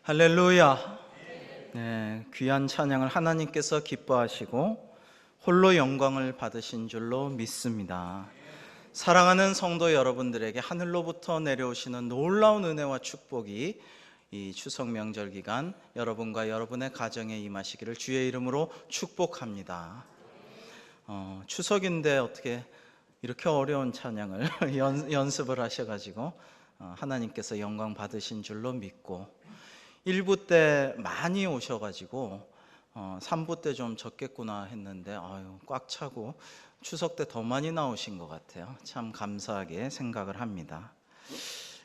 할렐루야. 네, 귀한 찬양을 하나님께서 기뻐하시고 홀로 영광을 받으신 줄로 믿습니다. 사랑하는 성도 여러분들에게 하늘로부터 내려오시는 놀라운 은혜와 축복이 이 추석 명절 기간 여러분과 여러분의 가정에 임하시기를 주의 이름으로 축복합니다. 추석인데 어떻게 이렇게 어려운 찬양을 연습을 하셔가지고 하나님께서 영광 받으신 줄로 믿고 1부 때 많이 오셔가지고 3부 때 좀 적겠구나 했는데 꽉 차고 추석 때 더 많이 나오신 것 같아요. 참 감사하게 생각을 합니다.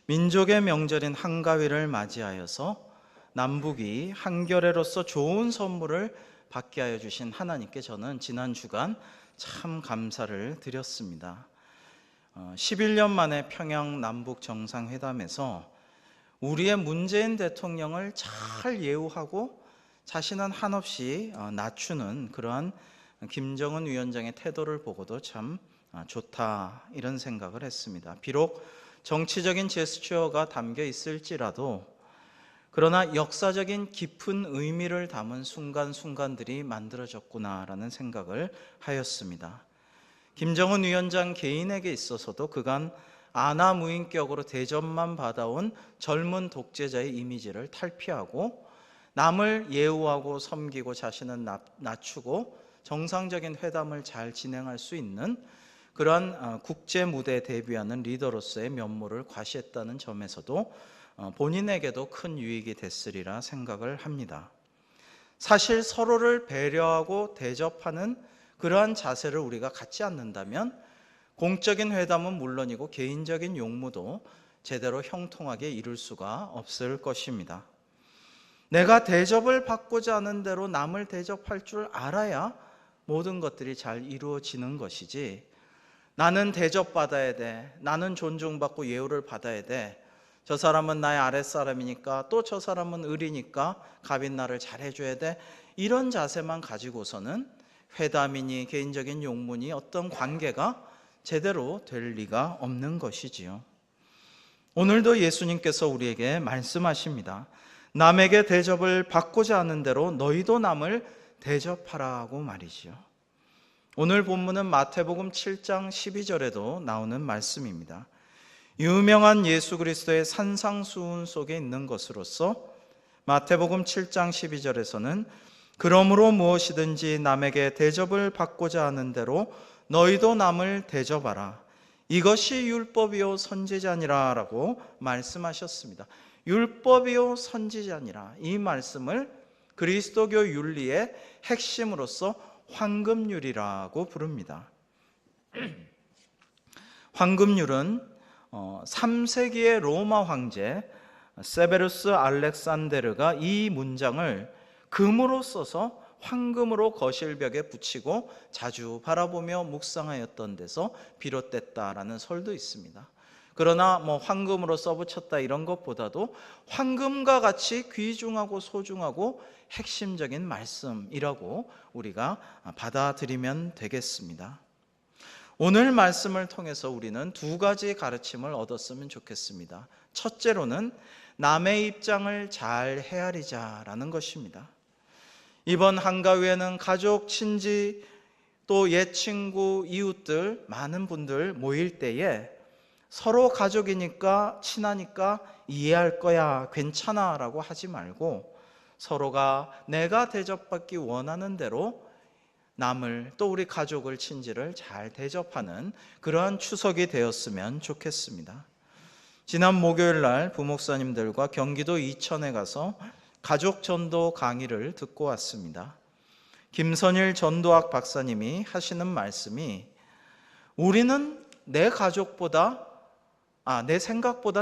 민족의 명절인 한가위를 맞이하여서 남북이 한겨레로서 좋은 선물을 받게 하여 주신 하나님께 저는 지난 주간 참 감사를 드렸습니다. 11년 만에 평양 남북 정상회담에서 우리의 문재인 대통령을 잘 예우하고 자신은 한없이 낮추는 그러한 김정은 위원장의 태도를 보고도 참 좋다 이런 생각을 했습니다. 비록 정치적인 제스처가 담겨 있을지라도 그러나 역사적인 깊은 의미를 담은 순간순간들이 만들어졌구나라는 생각을 하였습니다. 김정은 위원장 개인에게 있어서도 그간 아나무인격으로 대접만 받아온 젊은 독재자의 이미지를 탈피하고 남을 예우하고 섬기고 자신은 낮추고 정상적인 회담을 잘 진행할 수 있는 그러한 국제 무대에 데뷔하는 리더로서의 면모를 과시했다는 점에서도 본인에게도 큰 유익이 됐으리라 생각을 합니다. 사실 서로를 배려하고 대접하는 그러한 자세를 우리가 갖지 않는다면 공적인 회담은 물론이고 개인적인 용무도 제대로 형통하게 이룰 수가 없을 것입니다. 내가 대접을 받고자 하는 대로 남을 대접할 줄 알아야 모든 것들이 잘 이루어지는 것이지, 나는 대접받아야 돼, 나는 존중받고 예우를 받아야 돼, 저 사람은 나의 아랫사람이니까 또 저 사람은 을이니까 갑인 나를 잘해줘야 돼, 이런 자세만 가지고서는 회담이니 개인적인 용무니 어떤 관계가 제대로 될 리가 없는 것이지요. 오늘도 예수님께서 우리에게 말씀하십니다. 남에게 대접을 받고자 하는 대로 너희도 남을 대접하라고 말이지요. 오늘 본문은 마태복음 7장 12절에도 나오는 말씀입니다. 유명한 예수 그리스도의 산상수훈 속에 있는 것으로서 마태복음 7장 12절에서는 그러므로 무엇이든지 남에게 대접을 받고자 하는 대로 너희도 남을 대접하라. 이것이 율법이요 선지자니라 라고 말씀하셨습니다. 율법이요 선지자니라, 이 말씀을 그리스도교 윤리의 핵심으로서 황금률이라고 부릅니다. 황금률은 3세기의 로마 황제 세베루스 알렉산데르가 이 문장을 금으로 써서 황금으로 거실벽에 붙이고 자주 바라보며 묵상하였던 데서 비롯됐다라는 설도 있습니다. 그러나 황금으로 써붙였다 이런 것보다도 황금과 같이 귀중하고 소중하고 핵심적인 말씀이라고 우리가 받아들이면 되겠습니다. 오늘 말씀을 통해서 우리는 두 가지 가르침을 얻었으면 좋겠습니다. 첫째로는 남의 입장을 잘 헤아리자라는 것입니다. 이번 한가위에는 가족, 친지, 또 옛 친구, 이웃들 많은 분들 모일 때에 서로 가족이니까 친하니까 이해할 거야, 괜찮아 라고 하지 말고 서로가 내가 대접받기 원하는 대로 남을, 또 우리 가족을, 친지를 잘 대접하는 그러한 추석이 되었으면 좋겠습니다. 지난 목요일 날 부목사님들과 경기도 이천에 가서 가족 전도 강의를 듣고 왔습니다. 김선일 전도학 박사님이 하시는 말씀이 우리는 내 생각보다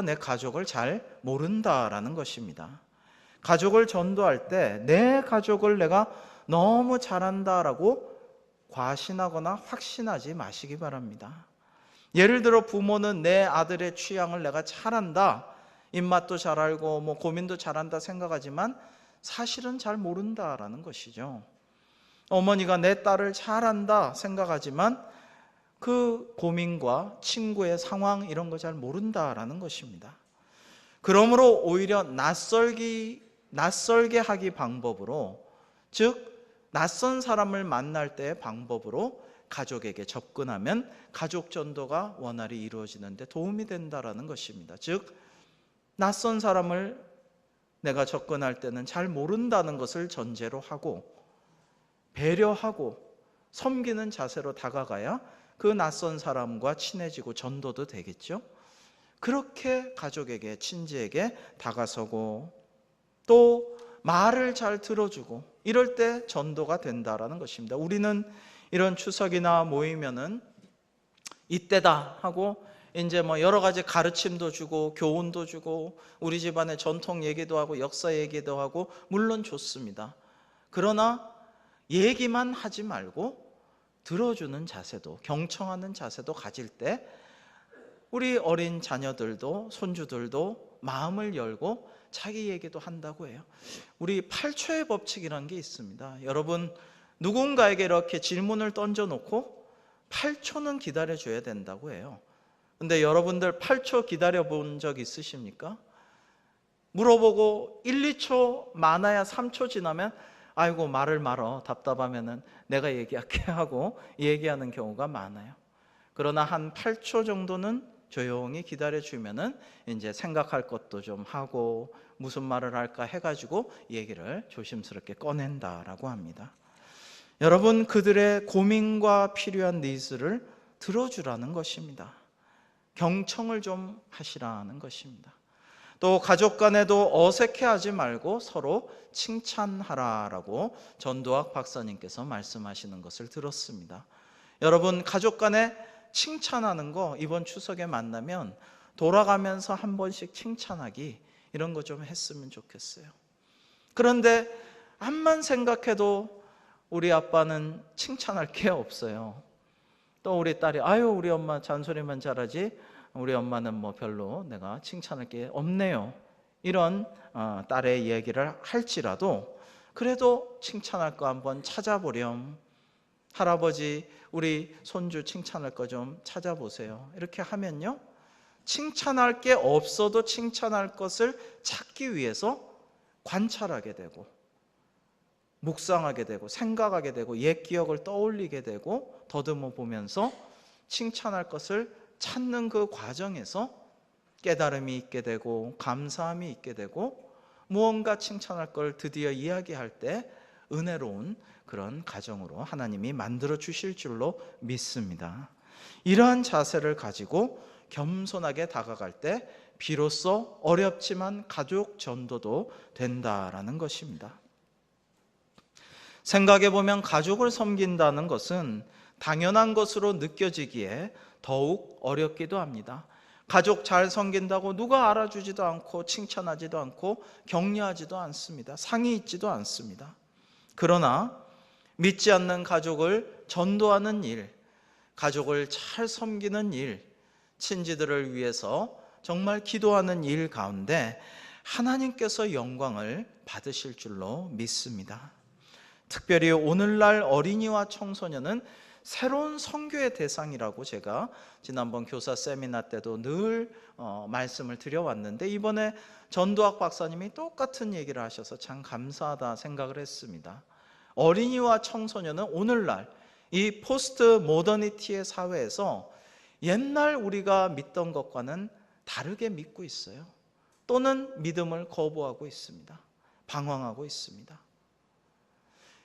내 가족을 잘 모른다라는 것입니다. 가족을 전도할 때 내 가족을 내가 너무 잘한다라고 과신하거나 확신하지 마시기 바랍니다. 예를 들어 부모는 내 아들의 취향을 내가 잘 안다, 입맛도 잘 알고 고민도 잘한다 생각하지만 사실은 잘 모른다라는 것이죠. 어머니가 내 딸을 잘 안다 생각하지만 그 고민과 친구의 상황 이런 거 잘 모른다라는 것입니다. 그러므로 오히려 낯설기 낯설게 하기 방법으로, 즉 낯선 사람을 만날 때의 방법으로 가족에게 접근하면 가족 전도가 원활히 이루어지는데 도움이 된다라는 것입니다. 즉 낯선 사람을 내가 접근할 때는 잘 모른다는 것을 전제로 하고 배려하고 섬기는 자세로 다가가야 그 낯선 사람과 친해지고 전도도 되겠죠. 그렇게 가족에게, 친지에게 다가서고 또 말을 잘 들어주고 이럴 때 전도가 된다라는 것입니다. 우리는 이런 추석이나 모이면은 이때다 하고 이제 뭐 여러 가지 가르침도 주고 교훈도 주고 우리 집안의 전통 얘기도 하고 역사 얘기도 하고 물론 좋습니다. 그러나 얘기만 하지 말고 들어주는 자세도, 경청하는 자세도 가질 때 우리 어린 자녀들도 손주들도 마음을 열고 자기 얘기도 한다고 해요. 우리 8초의 법칙이라는 게 있습니다. 여러분, 누군가에게 이렇게 질문을 던져놓고 8초는 기다려줘야 된다고 해요. 근데 여러분들 8초 기다려 본 적 있으십니까? 물어보고 1, 2초 많아야 3초 지나면 아이고 말을 말어, 답답하면은 내가 얘기할게 하고 얘기하는 경우가 많아요. 그러나 한 8초 정도는 조용히 기다려주면은 이제 생각할 것도 좀 하고 무슨 말을 할까 해가지고 얘기를 조심스럽게 꺼낸다라고 합니다. 여러분, 그들의 고민과 필요한 니즈를 들어주라는 것입니다. 경청을 좀 하시라는 것입니다. 또 가족 간에도 어색해하지 말고 서로 칭찬하라라고 전도학 박사님께서 말씀하시는 것을 들었습니다. 여러분, 가족 간에 칭찬하는 거 이번 추석에 만나면 돌아가면서 한 번씩 칭찬하기 이런 거 좀 했으면 좋겠어요. 그런데 암만 생각해도 우리 아빠는 칭찬할 게 없어요. 또 우리 딸이 아유 우리 엄마 잔소리만 잘하지 우리 엄마는 뭐 별로 내가 칭찬할 게 없네요. 이런 딸의 얘기를 할지라도 그래도 칭찬할 거 한번 찾아보렴. 할아버지 우리 손주 칭찬할 거 좀 찾아보세요. 이렇게 하면요, 칭찬할 게 없어도 칭찬할 것을 찾기 위해서 관찰하게 되고 묵상하게 되고 생각하게 되고 옛 기억을 떠올리게 되고 더듬어 보면서 칭찬할 것을 찾는 그 과정에서 깨달음이 있게 되고 감사함이 있게 되고 무언가 칭찬할 걸 드디어 이야기할 때 은혜로운 그런 가정으로 하나님이 만들어 주실 줄로 믿습니다. 이러한 자세를 가지고 겸손하게 다가갈 때 비로소 어렵지만 가족 전도도 된다라는 것입니다. 생각해 보면 가족을 섬긴다는 것은 당연한 것으로 느껴지기에 더욱 어렵기도 합니다. 가족 잘 섬긴다고 누가 알아주지도 않고 칭찬하지도 않고 격려하지도 않습니다. 상이 있지도 않습니다. 그러나 믿지 않는 가족을 전도하는 일, 가족을 잘 섬기는 일, 친지들을 위해서 정말 기도하는 일 가운데 하나님께서 영광을 받으실 줄로 믿습니다. 특별히 오늘날 어린이와 청소년은 새로운 선교의 대상이라고 제가 지난번 교사 세미나 때도 늘 말씀을 드려왔는데 이번에 전도학 박사님이 똑같은 얘기를 하셔서 참 감사하다 생각을 했습니다. 어린이와 청소년은 오늘날 이 포스트 모더니티의 사회에서 옛날 우리가 믿던 것과는 다르게 믿고 있어요. 또는 믿음을 거부하고 있습니다. 방황하고 있습니다.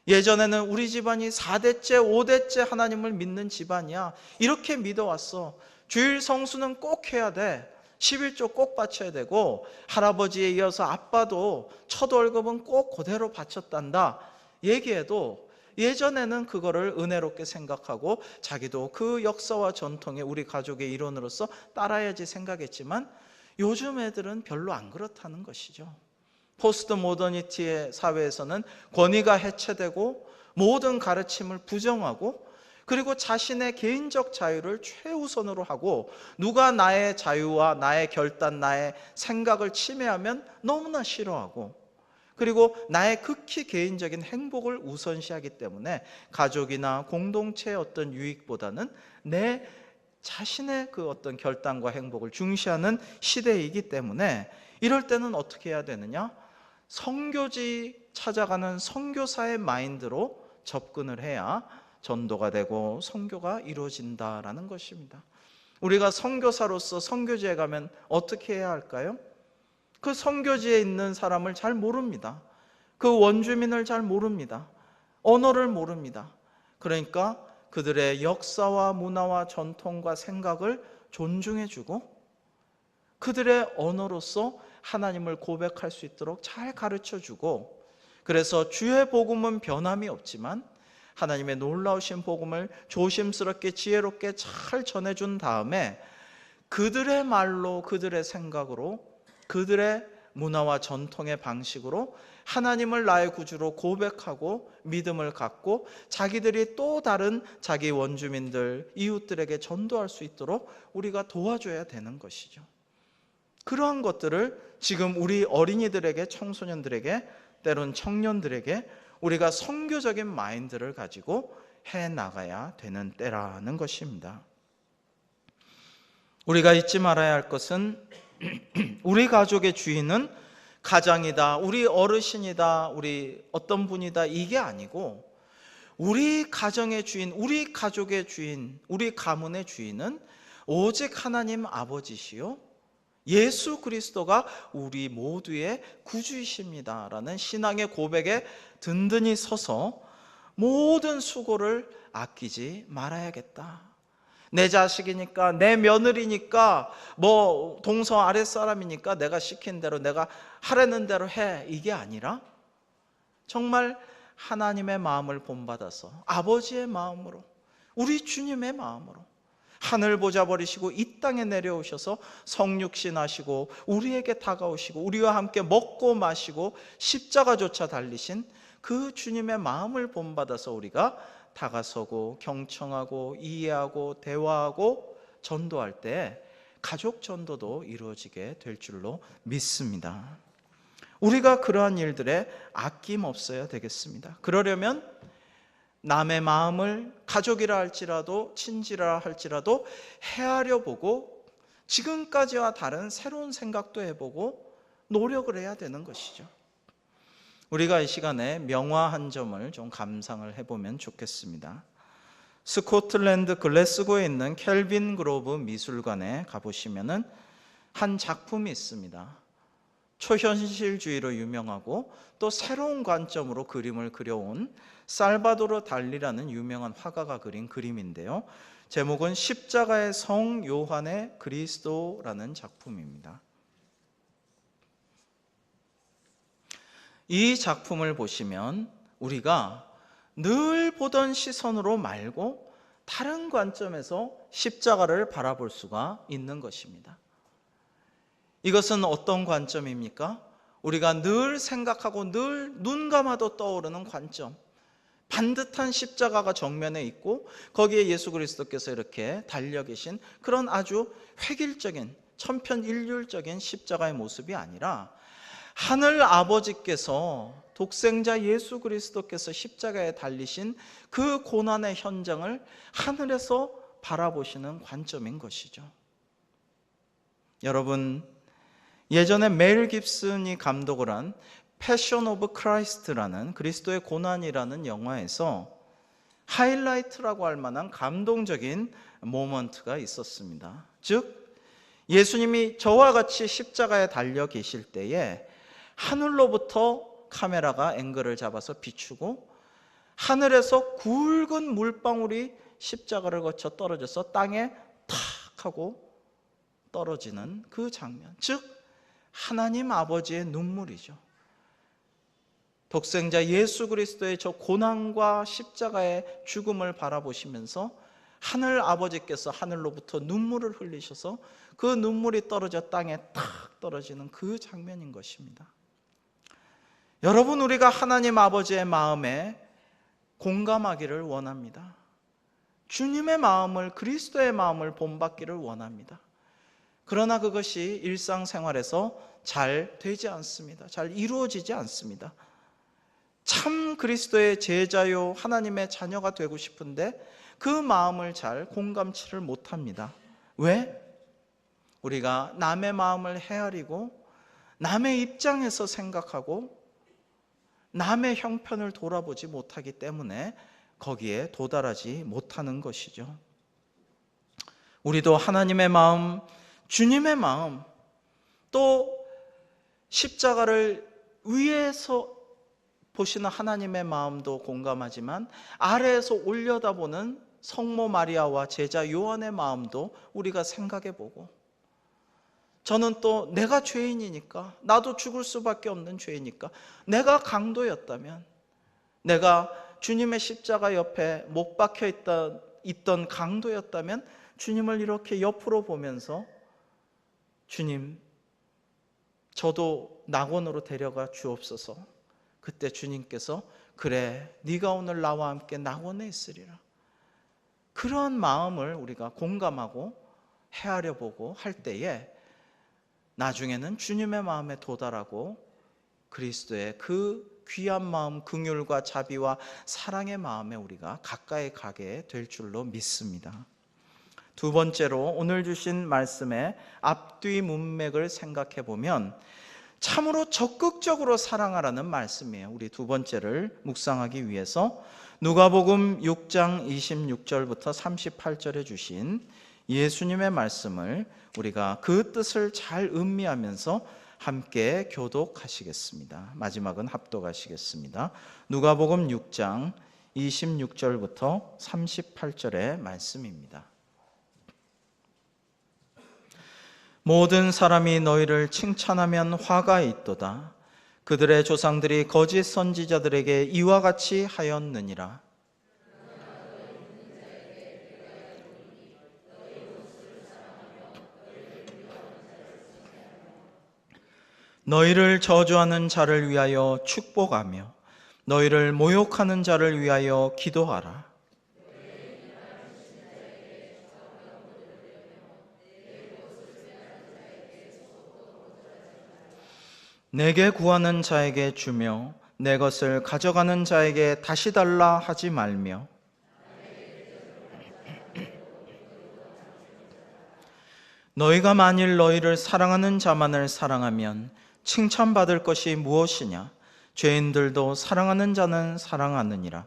예전에는 우리 집안이 4대째 5대째 하나님을 믿는 집안이야, 이렇게 믿어왔어. 주일 성수는 꼭 해야 돼. 11조 꼭 바쳐야 되고 할아버지에 이어서 아빠도 첫 월급은 꼭 그대로 바쳤단다 얘기해도 예전에는 그거를 은혜롭게 생각하고 자기도 그 역사와 전통에 우리 가족의 일원으로서 따라야지 생각했지만 요즘 애들은 별로 안 그렇다는 것이죠. 포스트 모더니티의 사회에서는 권위가 해체되고 모든 가르침을 부정하고 그리고 자신의 개인적 자유를 최우선으로 하고 누가 나의 자유와 나의 결단, 나의 생각을 침해하면 너무나 싫어하고 그리고 나의 극히 개인적인 행복을 우선시하기 때문에 가족이나 공동체의 어떤 유익보다는 내 자신의 그 어떤 결단과 행복을 중시하는 시대이기 때문에 이럴 때는 어떻게 해야 되느냐? 선교지 찾아가는 선교사의 마인드로 접근을 해야 전도가 되고 선교가 이루어진다라는 것입니다. 우리가 선교사로서 선교지에 가면 어떻게 해야 할까요? 그 선교지에 있는 사람을 잘 모릅니다. 그 원주민을 잘 모릅니다. 언어를 모릅니다. 그러니까 그들의 역사와 문화와 전통과 생각을 존중해주고 그들의 언어로서 하나님을 고백할 수 있도록 잘 가르쳐주고, 그래서 주의 복음은 변함이 없지만 하나님의 놀라우신 복음을 조심스럽게 지혜롭게 잘 전해준 다음에 그들의 말로, 그들의 생각으로, 그들의 문화와 전통의 방식으로 하나님을 나의 구주로 고백하고 믿음을 갖고 자기들이 또 다른 자기 원주민들, 이웃들에게 전도할 수 있도록 우리가 도와줘야 되는 것이죠. 그러한 것들을 지금 우리 어린이들에게, 청소년들에게, 때론 청년들에게 우리가 선교적인 마인드를 가지고 해나가야 되는 때라는 것입니다. 우리가 잊지 말아야 할 것은 우리 가족의 주인은 가장이다, 우리 어르신이다, 우리 어떤 분이다, 이게 아니고 우리 가정의 주인, 우리 가족의 주인, 우리 가문의 주인은 오직 하나님 아버지시요 예수 그리스도가 우리 모두의 구주이십니다 라는 신앙의 고백에 든든히 서서 모든 수고를 아끼지 말아야겠다. 내 자식이니까, 내 며느리니까, 뭐 동서 아랫사람이니까 내가 시킨 대로, 내가 하라는 대로 해, 이게 아니라 정말 하나님의 마음을 본받아서 아버지의 마음으로, 우리 주님의 마음으로 하늘 보좌 버리시고 이 땅에 내려오셔서 성육신 하시고 우리에게 다가오시고 우리와 함께 먹고 마시고 십자가조차 달리신 그 주님의 마음을 본받아서 우리가 다가서고 경청하고 이해하고 대화하고 전도할 때 가족 전도도 이루어지게 될 줄로 믿습니다. 우리가 그러한 일들에 아낌없어야 되겠습니다. 그러려면 남의 마음을 가족이라 할지라도 친지라 할지라도 헤아려 보고 지금까지와 다른 새로운 생각도 해보고 노력을 해야 되는 것이죠. 우리가 이 시간에 명화 한 점을 좀 감상을 해보면 좋겠습니다. 스코틀랜드 글래스고에 있는 켈빈 그로브 미술관에 가보시면은 한 작품이 있습니다. 초현실주의로 유명하고 또 새로운 관점으로 그림을 그려온 살바도르 달리라는 유명한 화가가 그린 그림인데요, 제목은 십자가의 성 요한의 그리스도라는 작품입니다. 이 작품을 보시면 우리가 늘 보던 시선으로 말고 다른 관점에서 십자가를 바라볼 수가 있는 것입니다. 이것은 어떤 관점입니까? 우리가 늘 생각하고 늘 눈 감아도 떠오르는 관점, 반듯한 십자가가 정면에 있고 거기에 예수 그리스도께서 이렇게 달려 계신 그런 아주 획일적인 천편일률적인 십자가의 모습이 아니라 하늘 아버지께서 독생자 예수 그리스도께서 십자가에 달리신 그 고난의 현장을 하늘에서 바라보시는 관점인 것이죠. 여러분, 예전에 멜 깁슨이 감독을 한 패션 오브 크라이스트라는 그리스도의 고난이라는 영화에서 하이라이트라고 할 만한 감동적인 모먼트가 있었습니다. 즉 예수님이 저와 같이 십자가에 달려 계실 때에 하늘로부터 카메라가 앵글을 잡아서 비추고 하늘에서 굵은 물방울이 십자가를 거쳐 떨어져서 땅에 탁 하고 떨어지는 그 장면, 즉 하나님 아버지의 눈물이죠. 독생자 예수 그리스도의 저 고난과 십자가의 죽음을 바라보시면서 하늘 아버지께서 하늘로부터 눈물을 흘리셔서 그 눈물이 떨어져 땅에 탁 떨어지는 그 장면인 것입니다. 여러분, 우리가 하나님 아버지의 마음에 공감하기를 원합니다. 주님의 마음을, 그리스도의 마음을 본받기를 원합니다. 그러나 그것이 일상생활에서 잘 되지 않습니다. 잘 이루어지지 않습니다. 참 그리스도의 제자요 하나님의 자녀가 되고 싶은데 그 마음을 잘 공감치를 못합니다. 왜? 우리가 남의 마음을 헤아리고 남의 입장에서 생각하고 남의 형편을 돌아보지 못하기 때문에 거기에 도달하지 못하는 것이죠. 우리도 하나님의 마음, 주님의 마음, 또 십자가를 위에서 보시는 하나님의 마음도 공감하지만 아래에서 올려다보는 성모 마리아와 제자 요한의 마음도 우리가 생각해보고, 저는 또 내가 죄인이니까, 나도 죽을 수밖에 없는 죄이니까, 내가 강도였다면, 내가 주님의 십자가 옆에 못 박혀 있던 강도였다면 주님을 이렇게 옆으로 보면서, 주님, 저도 낙원으로 데려가 주옵소서. 그때 주님께서 그래, 네가 오늘 나와 함께 낙원에 있으리라. 그런 마음을 우리가 공감하고 헤아려 보고 할 때에 나중에는 주님의 마음에 도달하고 그리스도의 그 귀한 마음, 긍휼과 자비와 사랑의 마음에 우리가 가까이 가게 될 줄로 믿습니다. 두 번째로 오늘 주신 말씀의 앞뒤 문맥을 생각해 보면 참으로 적극적으로 사랑하라는 말씀이에요. 우리 두 번째를 묵상하기 위해서 누가복음 6장 26절부터 38절에 주신 예수님의 말씀을 우리가 그 뜻을 잘 음미하면서 함께 교독하시겠습니다. 마지막은 합독하시겠습니다. 누가복음 6장 26절부터 38절의 말씀입니다. 모든 사람이 너희를 칭찬하면 화가 있도다. 그들의 조상들이 거짓 선지자들에게 이와 같이 하였느니라. 너희를 저주하는 자를 위하여 축복하며 너희를 모욕하는 자를 위하여 기도하라. 내게 구하는 자에게 주며 내 것을 가져가는 자에게 다시 달라 하지 말며 너희가 만일 너희를 사랑하는 자만을 사랑하면 칭찬받을 것이 무엇이냐? 죄인들도 사랑하는 자는 사랑하느니라.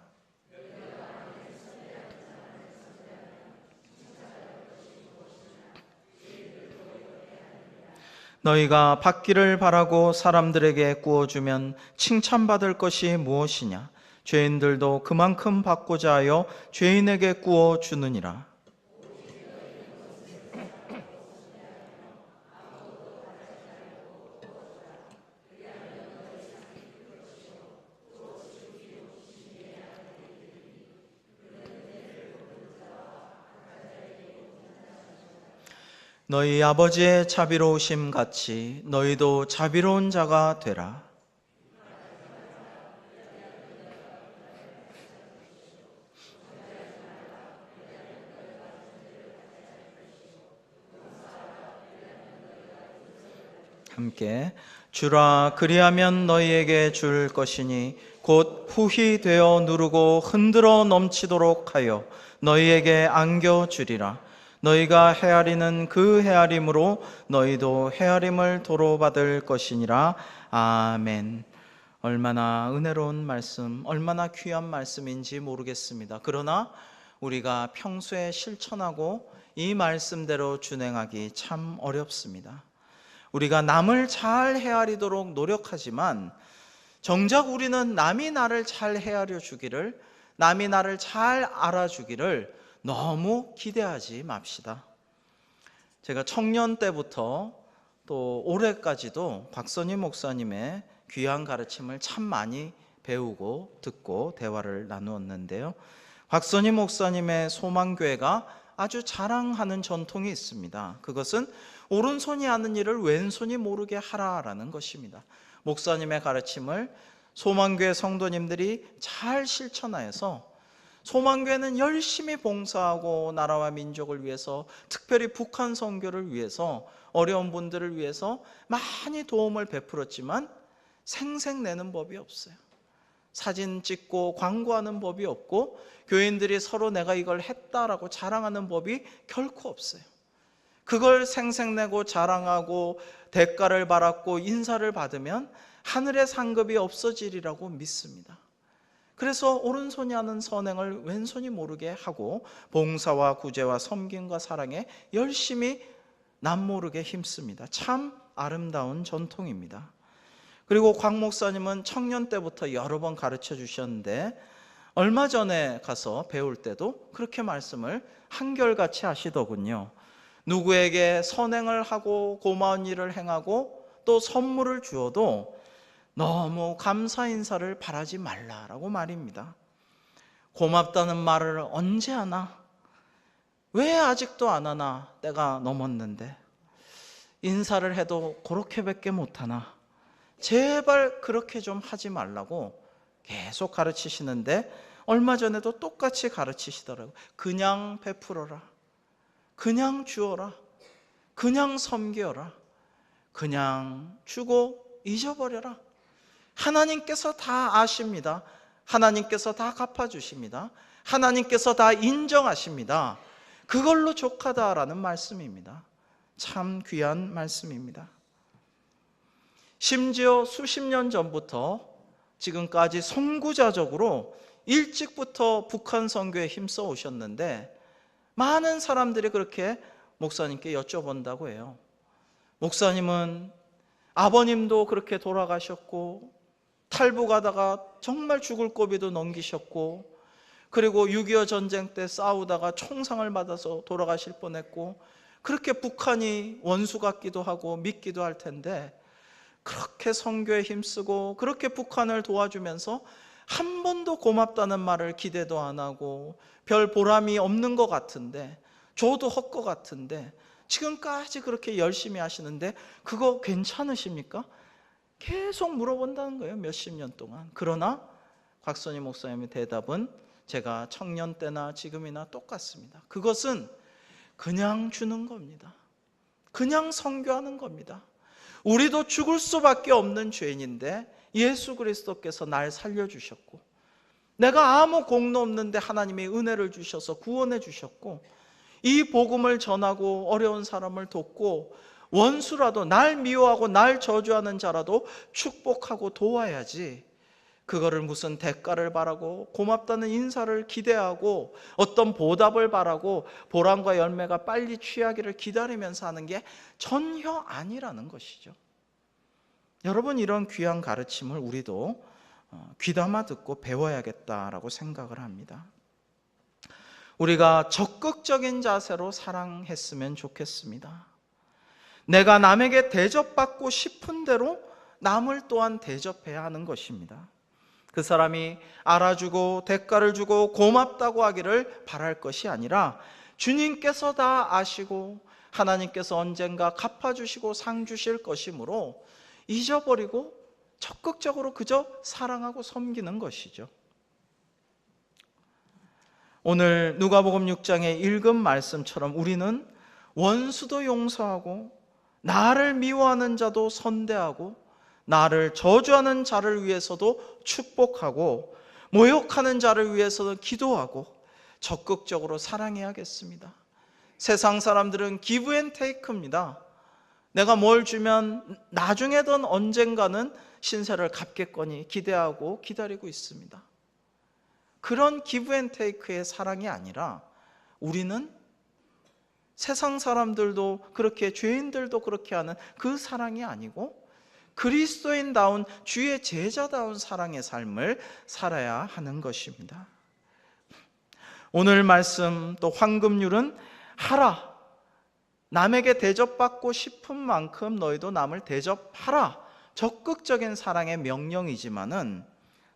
너희가 받기를 바라고 사람들에게 구워주면 칭찬받을 것이 무엇이냐? 죄인들도 그만큼 받고자 하여 죄인에게 구워주느니라. 너희 아버지의 자비로우심 같이 너희도 자비로운 자가 되라. 함께 주라, 그리하면 너희에게 줄 것이니 곧 후히 되어 누르고 흔들어 넘치도록 하여 너희에게 안겨주리라. 너희가 헤아리는 그 헤아림으로 너희도 헤아림을 도로 받을 것이니라. 아멘. 얼마나 은혜로운 말씀, 얼마나 귀한 말씀인지 모르겠습니다. 그러나 우리가 평소에 실천하고 이 말씀대로 준행하기 참 어렵습니다. 우리가 남을 잘 헤아리도록 노력하지만 정작 우리는 남이 나를 잘 헤아려 주기를, 남이 나를 잘 알아주기를 너무 기대하지 맙시다. 제가 청년 때부터 또 올해까지도 박선희 목사님의 귀한 가르침을 참 많이 배우고 듣고 대화를 나누었는데요. 박선희 목사님의 소망교회가 아주 자랑하는 전통이 있습니다. 그것은 오른손이 하는 일을 왼손이 모르게 하라라는 것입니다. 목사님의 가르침을 소망교회 성도님들이 잘 실천하여서 소망교회는 열심히 봉사하고 나라와 민족을 위해서, 특별히 북한 선교를 위해서, 어려운 분들을 위해서 많이 도움을 베풀었지만 생색내는 법이 없어요. 사진 찍고 광고하는 법이 없고 교인들이 서로 내가 이걸 했다라고 자랑하는 법이 결코 없어요. 그걸 생색내고 자랑하고 대가를 받았고 인사를 받으면 하늘의 상급이 없어지리라고 믿습니다. 그래서 오른손이 하는 선행을 왼손이 모르게 하고 봉사와 구제와 섬김과 사랑에 열심히 남모르게 힘씁니다. 참 아름다운 전통입니다. 그리고 곽 목사님은 청년 때부터 여러 번 가르쳐 주셨는데 얼마 전에 가서 배울 때도 그렇게 말씀을 한결같이 하시더군요. 누구에게 선행을 하고 고마운 일을 행하고 또 선물을 주어도 너무 감사 인사를 바라지 말라라고 말입니다. 고맙다는 말을 언제 하나? 왜 아직도 안 하나? 때가 넘었는데 인사를 해도 그렇게밖에 못하나? 제발 그렇게 좀 하지 말라고 계속 가르치시는데 얼마 전에도 똑같이 가르치시더라고요. 그냥 베풀어라, 그냥 주어라, 그냥 섬겨라, 그냥 주고 잊어버려라. 하나님께서 다 아십니다. 하나님께서 다 갚아주십니다. 하나님께서 다 인정하십니다. 그걸로 족하다라는 말씀입니다. 참 귀한 말씀입니다. 심지어 수십 년 전부터 지금까지 선구자적으로 일찍부터 북한 선교에 힘써 오셨는데 많은 사람들이 그렇게 목사님께 여쭤본다고 해요. 목사님은 아버님도 그렇게 돌아가셨고 탈북하다가 정말 죽을 고비도 넘기셨고 그리고 6.25 전쟁 때 싸우다가 총상을 받아서 돌아가실 뻔했고 그렇게 북한이 원수 같기도 하고 믿기도 할 텐데 그렇게 선교에 힘쓰고 그렇게 북한을 도와주면서 한 번도 고맙다는 말을 기대도 안 하고 별 보람이 없는 것 같은데 줘도 헛것 같은데 지금까지 그렇게 열심히 하시는데 그거 괜찮으십니까? 계속 물어본다는 거예요. 몇십 년 동안. 그러나 곽선희 목사님의 대답은 제가 청년 때나 지금이나 똑같습니다. 그것은 그냥 주는 겁니다. 그냥 선교하는 겁니다. 우리도 죽을 수밖에 없는 죄인인데 예수 그리스도께서 날 살려주셨고 내가 아무 공로 없는데 하나님이 은혜를 주셔서 구원해 주셨고 이 복음을 전하고 어려운 사람을 돕고 원수라도 날 미워하고 날 저주하는 자라도 축복하고 도와야지 그거를 무슨 대가를 바라고 고맙다는 인사를 기대하고 어떤 보답을 바라고 보람과 열매가 빨리 취하기를 기다리면서 하는 게 전혀 아니라는 것이죠. 여러분 이런 귀한 가르침을 우리도 귀담아 듣고 배워야겠다라고 생각을 합니다. 우리가 적극적인 자세로 사랑했으면 좋겠습니다. 내가 남에게 대접받고 싶은 대로 남을 또한 대접해야 하는 것입니다. 그 사람이 알아주고 대가를 주고 고맙다고 하기를 바랄 것이 아니라 주님께서 다 아시고 하나님께서 언젠가 갚아주시고 상 주실 것이므로 잊어버리고 적극적으로 그저 사랑하고 섬기는 것이죠. 오늘 누가복음 6장에 읽은 말씀처럼 우리는 원수도 용서하고 나를 미워하는 자도 선대하고 나를 저주하는 자를 위해서도 축복하고 모욕하는 자를 위해서도 기도하고 적극적으로 사랑해야겠습니다. 세상 사람들은 give and take입니다. 내가 뭘 주면 나중에든 언젠가는 신세를 갚겠거니 기대하고 기다리고 있습니다. 그런 give and take의 사랑이 아니라 우리는 세상 사람들도 그렇게 죄인들도 그렇게 하는 그 사랑이 아니고 그리스도인다운 주의 제자다운 사랑의 삶을 살아야 하는 것입니다. 오늘 말씀 또 황금률은 하라, 남에게 대접받고 싶은 만큼 너희도 남을 대접하라, 적극적인 사랑의 명령이지만은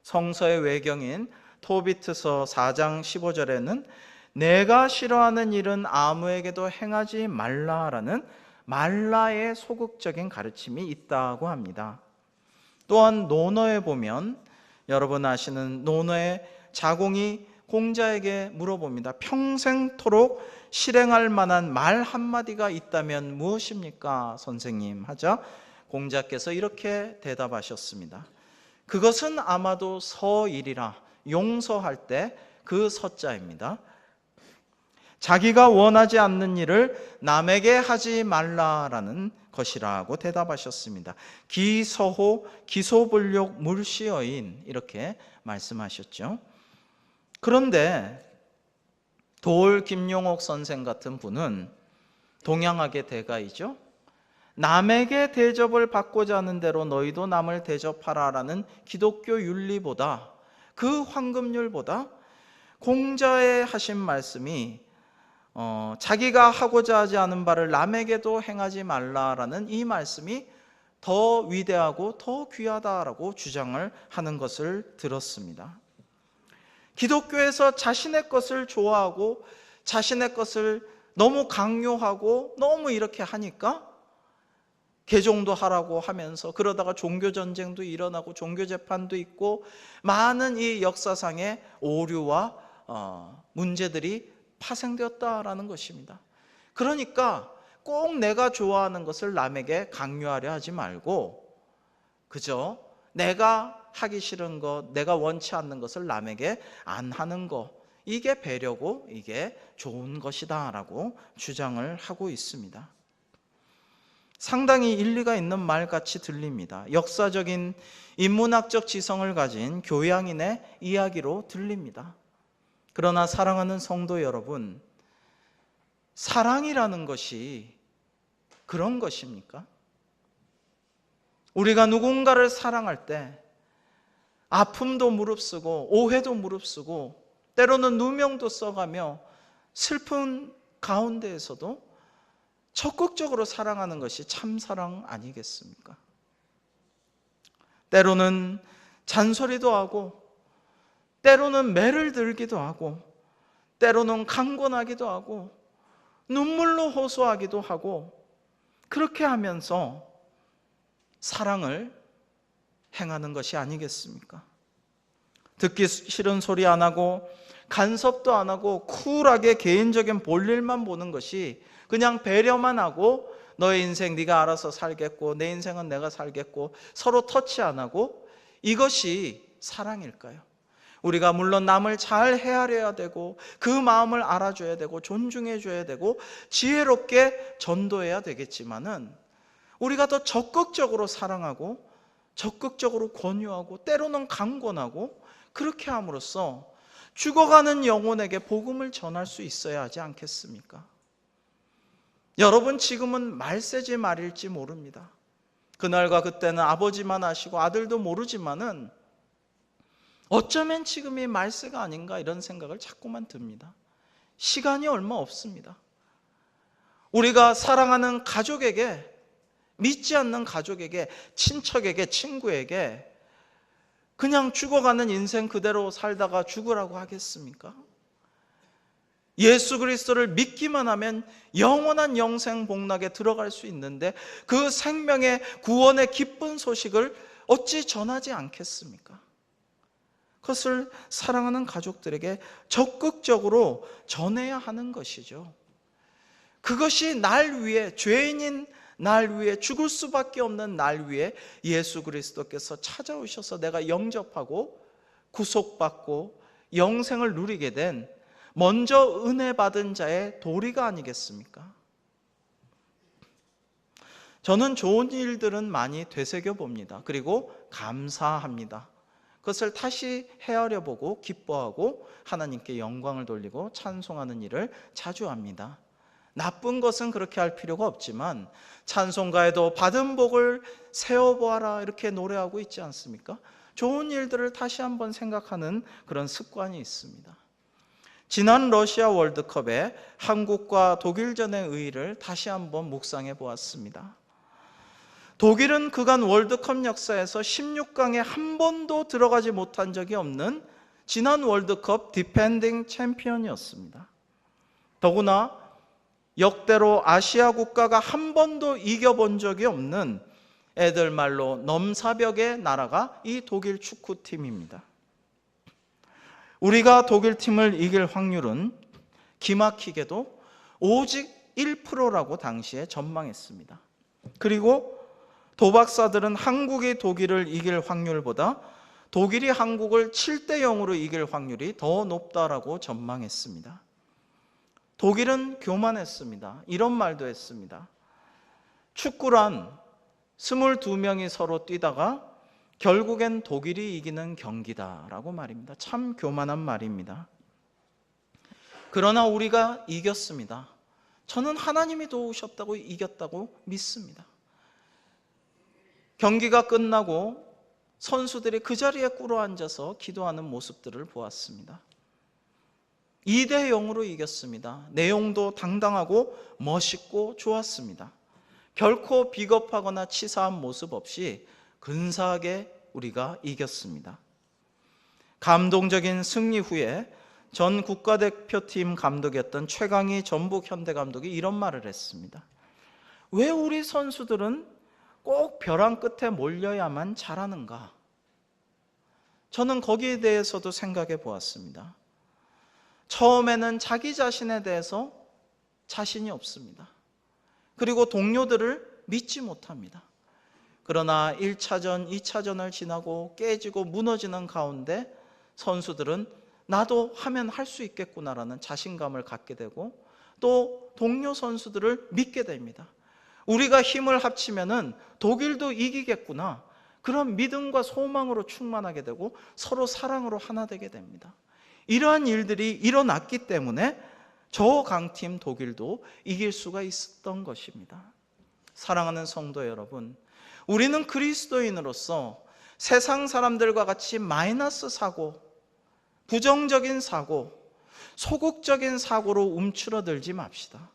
성서의 외경인 토비트서 4장 15절에는 내가 싫어하는 일은 아무에게도 행하지 말라라는 말라의 소극적인 가르침이 있다고 합니다. 또한 논어에 보면 여러분 아시는 논어의 자공이 공자에게 물어봅니다. 평생토록 실행할 만한 말 한마디가 있다면 무엇입니까 선생님? 하자 공자께서 이렇게 대답하셨습니다. 그것은 아마도 서일이라, 용서할 때 그 서자입니다. 자기가 원하지 않는 일을 남에게 하지 말라라는 것이라고 대답하셨습니다. 기서호 기소불욕 물시여인 이렇게 말씀하셨죠. 그런데 도올 김용옥 선생 같은 분은 동양학의 대가이죠. 남에게 대접을 받고자 하는 대로 너희도 남을 대접하라라는 기독교 윤리보다, 그 황금률보다 공자의 하신 말씀이 자기가 하고자 하지 않은 바를 남에게도 행하지 말라라는 이 말씀이 더 위대하고 더 귀하다라고 주장을 하는 것을 들었습니다. 기독교에서 자신의 것을 좋아하고 자신의 것을 너무 강요하고 너무 이렇게 하니까 개종도 하라고 하면서, 그러다가 종교전쟁도 일어나고 종교재판도 있고 많은 이 역사상의 오류와 문제들이 파생되었다라는 것입니다. 그러니까 꼭 내가 좋아하는 것을 남에게 강요하려 하지 말고 그저 내가 하기 싫은 것, 내가 원치 않는 것을 남에게 안 하는 것, 이게 배려고 이게 좋은 것이다 라고 주장을 하고 있습니다. 상당히 일리가 있는 말같이 들립니다. 역사적인 인문학적 지성을 가진 교양인의 이야기로 들립니다. 그러나 사랑하는 성도 여러분, 사랑이라는 것이 그런 것입니까? 우리가 누군가를 사랑할 때 아픔도 무릅쓰고 오해도 무릅쓰고 때로는 누명도 써가며 슬픈 가운데에서도 적극적으로 사랑하는 것이 참사랑 아니겠습니까? 때로는 잔소리도 하고 때로는 매를 들기도 하고 때로는 강권하기도 하고 눈물로 호소하기도 하고, 그렇게 하면서 사랑을 행하는 것이 아니겠습니까? 듣기 싫은 소리 안 하고 간섭도 안 하고 쿨하게 개인적인 볼일만 보는 것이, 그냥 배려만 하고 너의 인생 네가 알아서 살겠고 내 인생은 내가 살겠고 서로 터치 안 하고, 이것이 사랑일까요? 우리가 물론 남을 잘 헤아려야 되고 그 마음을 알아줘야 되고 존중해 줘야 되고 지혜롭게 전도해야 되겠지만은, 우리가 더 적극적으로 사랑하고 적극적으로 권유하고 때로는 강권하고 그렇게 함으로써 죽어가는 영혼에게 복음을 전할 수 있어야 하지 않겠습니까? 여러분, 지금은 말세지 말일지 모릅니다. 그날과 그때는 아버지만 아시고 아들도 모르지만은 어쩌면 지금이 말세가 아닌가 이런 생각을 자꾸만 듭니다. 시간이 얼마 없습니다. 우리가 사랑하는 가족에게, 믿지 않는 가족에게, 친척에게, 친구에게 그냥 죽어가는 인생 그대로 살다가 죽으라고 하겠습니까? 예수 그리스도를 믿기만 하면 영원한 영생 복락에 들어갈 수 있는데 그 생명의 구원의 기쁜 소식을 어찌 전하지 않겠습니까? 그것을 사랑하는 가족들에게 적극적으로 전해야 하는 것이죠. 그것이 날 위해, 죄인인 날 위해, 죽을 수밖에 없는 날 위해 예수 그리스도께서 찾아오셔서 내가 영접하고 구속받고 영생을 누리게 된 먼저 은혜 받은 자의 도리가 아니겠습니까? 저는 좋은 일들은 많이 되새겨 봅니다. 그리고 감사합니다. 그것을 다시 헤아려 보고 기뻐하고 하나님께 영광을 돌리고 찬송하는 일을 자주 합니다. 나쁜 것은 그렇게 할 필요가 없지만 찬송가에도 받은 복을 세어보아라 이렇게 노래하고 있지 않습니까? 좋은 일들을 다시 한번 생각하는 그런 습관이 있습니다. 지난 러시아 월드컵에 한국과 독일전의 의의를 다시 한번 묵상해 보았습니다. 독일은 그간 월드컵 역사에서 16강에 한 번도 들어가지 못한 적이 없는 지난 월드컵 디펜딩 챔피언이었습니다. 더구나 역대로 아시아 국가가 한 번도 이겨본 적이 없는, 애들 말로 넘사벽의 나라가 이 독일 축구팀입니다. 우리가 독일 팀을 이길 확률은 기막히게도 오직 1%라고 당시에 전망했습니다. 그리고 도박사들은 한국이 독일을 이길 확률보다 독일이 한국을 7대0으로 이길 확률이 더 높다라고 전망했습니다. 독일은 교만했습니다. 이런 말도 했습니다. 축구란 22명이 서로 뛰다가 결국엔 독일이 이기는 경기다라고 말입니다. 참 교만한 말입니다. 그러나 우리가 이겼습니다. 저는 하나님이 도우셨다고 이겼다고 믿습니다. 경기가 끝나고 선수들이 그 자리에 꿇어앉아서 기도하는 모습들을 보았습니다. 2대 0으로 이겼습니다. 내용도 당당하고 멋있고 좋았습니다. 결코 비겁하거나 치사한 모습 없이 근사하게 우리가 이겼습니다. 감동적인 승리 후에 전 국가대표팀 감독이었던 최강희 전북 현대 감독이 이런 말을 했습니다. 왜 우리 선수들은 꼭 벼랑 끝에 몰려야만 잘하는가? 저는 거기에 대해서도 생각해 보았습니다. 처음에는 자기 자신에 대해서 자신이 없습니다. 그리고 동료들을 믿지 못합니다. 그러나 1차전, 2차전을 지나고 깨지고 무너지는 가운데 선수들은 나도 하면 할 수 있겠구나라는 자신감을 갖게 되고 또 동료 선수들을 믿게 됩니다. 우리가 힘을 합치면은 독일도 이기겠구나. 그런 믿음과 소망으로 충만하게 되고 서로 사랑으로 하나 되게 됩니다. 이러한 일들이 일어났기 때문에 저 강팀 독일도 이길 수가 있었던 것입니다. 사랑하는 성도 여러분, 우리는 그리스도인으로서 세상 사람들과 같이 마이너스 사고, 부정적인 사고, 소극적인 사고로 움츠러들지 맙시다.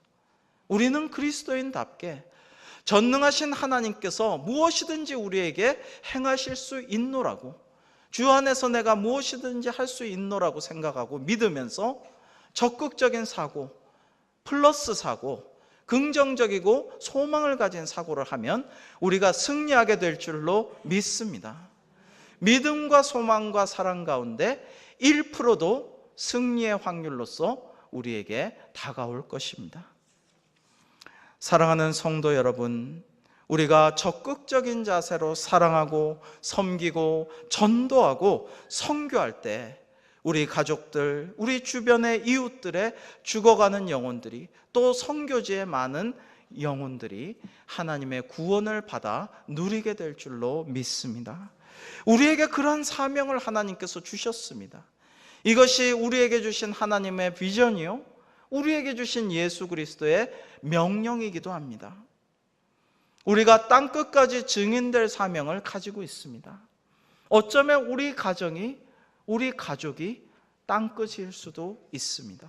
우리는 그리스도인답게 전능하신 하나님께서 무엇이든지 우리에게 행하실 수 있노라고, 주 안에서 내가 무엇이든지 할 수 있노라고 생각하고 믿으면서 적극적인 사고, 플러스 사고, 긍정적이고 소망을 가진 사고를 하면 우리가 승리하게 될 줄로 믿습니다. 믿음과 소망과 사랑 가운데 1%도 승리의 확률로서 우리에게 다가올 것입니다. 사랑하는 성도 여러분, 우리가 적극적인 자세로 사랑하고 섬기고 전도하고 선교할 때 우리 가족들, 우리 주변의 이웃들의 죽어가는 영혼들이, 또 선교지의 많은 영혼들이 하나님의 구원을 받아 누리게 될 줄로 믿습니다. 우리에게 그러한 사명을 하나님께서 주셨습니다. 이것이 우리에게 주신 하나님의 비전이요, 우리에게 주신 예수 그리스도의 명령이기도 합니다. 우리가 땅끝까지 증인될 사명을 가지고 있습니다. 어쩌면 우리 가정이, 우리 가족이 땅끝일 수도 있습니다.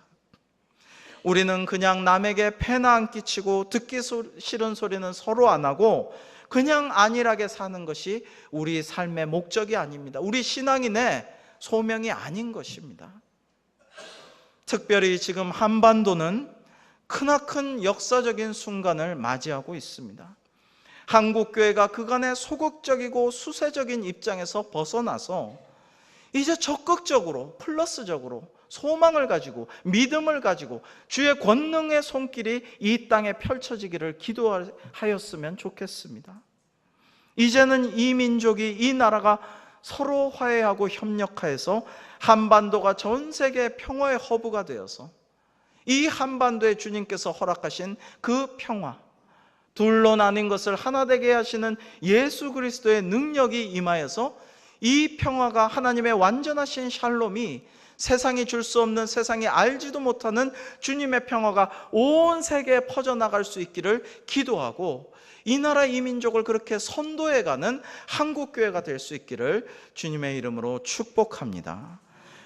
우리는 그냥 남에게 폐나 안 끼치고 듣기 싫은 소리는 서로 안 하고 그냥 안일하게 사는 것이 우리 삶의 목적이 아닙니다. 우리 신앙인의 소명이 아닌 것입니다. 특별히 지금 한반도는 크나큰 역사적인 순간을 맞이하고 있습니다. 한국교회가 그간의 소극적이고 수세적인 입장에서 벗어나서 이제 적극적으로, 플러스적으로 소망을 가지고 믿음을 가지고 주의 권능의 손길이 이 땅에 펼쳐지기를 기도하였으면 좋겠습니다. 이제는 이 민족이, 이 나라가 서로 화해하고 협력하여서 한반도가 전 세계 평화의 허브가 되어서 이 한반도에 주님께서 허락하신 그 평화, 둘로 나뉜 것을 하나 되게 하시는 예수 그리스도의 능력이 임하여서 이 평화가, 하나님의 완전하신 샬롬이, 세상이 줄 수 없는, 세상이 알지도 못하는 주님의 평화가 온 세계에 퍼져나갈 수 있기를 기도하고, 이 나라 이 민족을 그렇게 선도해가는 한국교회가 될 수 있기를 주님의 이름으로 축복합니다.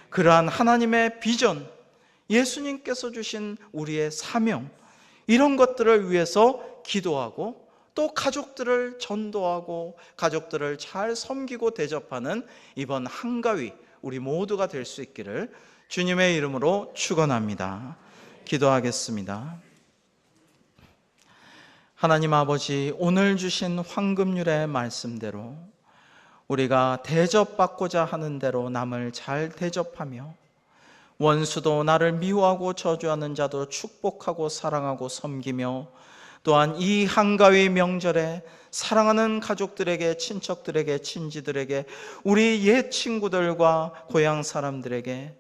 그러한 하나님의 비전, 예수님께서 주신 우리의 사명, 이런 것들을 위해서 기도하고 또 가족들을 전도하고 가족들을 잘 섬기고 대접하는 이번 한가위 우리 모두가 될 수 있기를 주님의 이름으로 축원합니다. 기도하겠습니다. 하나님 아버지, 오늘 주신 황금률의 말씀대로 우리가 대접받고자 하는 대로 남을 잘 대접하며 원수도 나를 미워하고 저주하는 자도 축복하고 사랑하고 섬기며, 또한 이 한가위 명절에 사랑하는 가족들에게, 친척들에게, 친지들에게, 우리 옛 친구들과 고향 사람들에게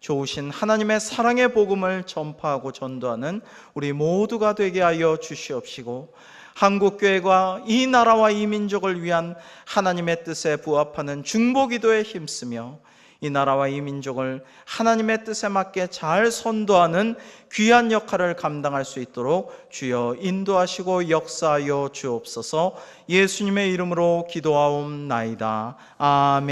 좋으신 하나님의 사랑의 복음을 전파하고 전도하는 우리 모두가 되게 하여 주시옵시고, 한국교회가 이 나라와 이 민족을 위한 하나님의 뜻에 부합하는 중보기도에 힘쓰며 이 나라와 이 민족을 하나님의 뜻에 맞게 잘 선도하는 귀한 역할을 감당할 수 있도록 주여 인도하시고 역사하여 주옵소서. 예수님의 이름으로 기도하옵나이다. 아멘.